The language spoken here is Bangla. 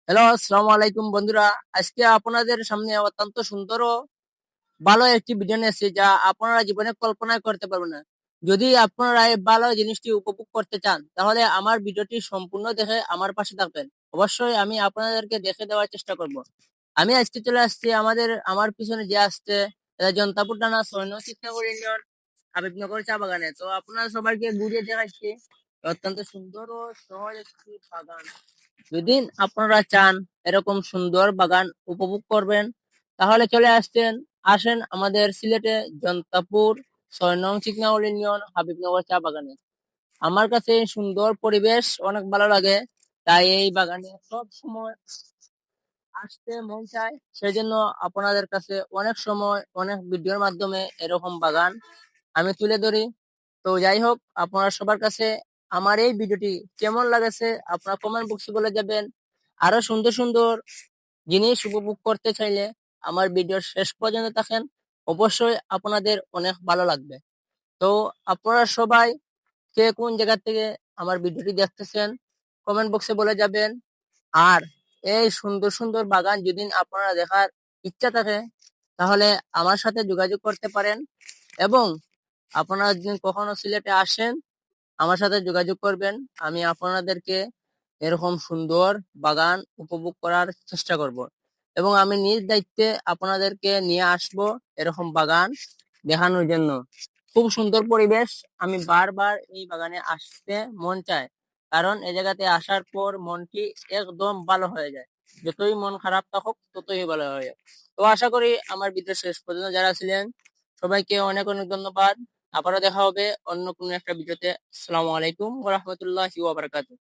হ্যালো, আসসালামু আলাইকুম বন্ধুরা। আজকে আপনাদের সামনে অত্যন্ত সুন্দর ও ভালো একটি ভিডিও নিয়ে এসেছি, যা আপনারা জীবনে কল্পনা করতে পারবেন না। যদি আপনারা এই ভালো জিনিসটি উপভোগ করতে চান, তাহলে আমার ভিডিওটি সম্পূর্ণ দেখে আমার পাশে থাকবেন। অবশ্যই আমি আপনাদেরকে দেখে দেওয়ার চেষ্টা করব। আমি আজকে চলে আসছি আমার পিছনে যে আসছে, এটা জনতাপুর থানা ৬ নং কৃষ্ণনগর ইউনিয়ন হাবিবনগর চা বাগানে। তো আপনারা সবাইকে ঘুরিয়ে দেখাচ্ছি অত্যন্ত সুন্দর ও সহজ একটি বাগান। যদি আপনারা চান এরকম সুন্দর বাগান উপভোগ করবেন, তাহলে চলে আসেন আমাদের সিলেটে জনতাপুর ৬ নং চিকনাউল ইউনিয়ন হাবিবনগর চা বাগানে। আমার কাছে এই সুন্দর পরিবেশ অনেক ভালো লাগে, তাই এই বাগানে সব সময় আসতে মন চায়। সেই জন্য আপনাদের কাছে অনেক সময় অনেক ভিডিওর মাধ্যমে এরকম বাগান আমি তুলে ধরি। তো যাই হোক, আপনারা সবার কাছে আমার এই ভিডিওটি কেমন লাগেছে আপনারা কমেন্ট বক্সে বলে যাবেন। আরো সুন্দর সুন্দর জিনিস উপভোগ করতে চাইলে আমার ভিডিওর শেষ পর্যন্ত থাকেন, অবশ্যই আপনাদের অনেক ভালো লাগবে। তো আপনারা সবাই কে কোন জায়গা থেকে আমার ভিডিওটি দেখতেছেন কমেন্ট বক্সে বলে যাবেন। আর এই সুন্দর সুন্দর বাগান যদি আপনারা দেখার ইচ্ছা থাকে, তাহলে আমার সাথে যোগাযোগ করতে পারেন। এবং আপনারা যদি কখনো সিলেটে আসেন, আমার সাথে যোগাযোগ করবেন। আমি আপনাদেরকে এরকম সুন্দর বাগান উপভোগ করার চেষ্টা করব, এবং আমি নিজ দায়িত্বে আপনাদেরকে নিয়ে আসব এরকম বাগান দেখানোর জন্য। খুব সুন্দর পরিবেশ, আমি বারবার এই বাগানে আসতে মন চায়, কারণ এই জায়গাতে আসার পর মনটি একদম ভালো হয়ে যায়। যতই মন খারাপ থাকুক ততই ভালো হয়ে যায়। তো আশা করি আমার ভিডিও শেষ পর্যন্ত যারা ছিলেন, সবাইকে অনেক অনেক ধন্যবাদ। আবারও দেখা হবে অন্য কোনো একটা ভিডিওতে। আসসালামু আলাইকুম ওয়া রাহমাতুল্লাহি ওয়া বারাকাতুহু।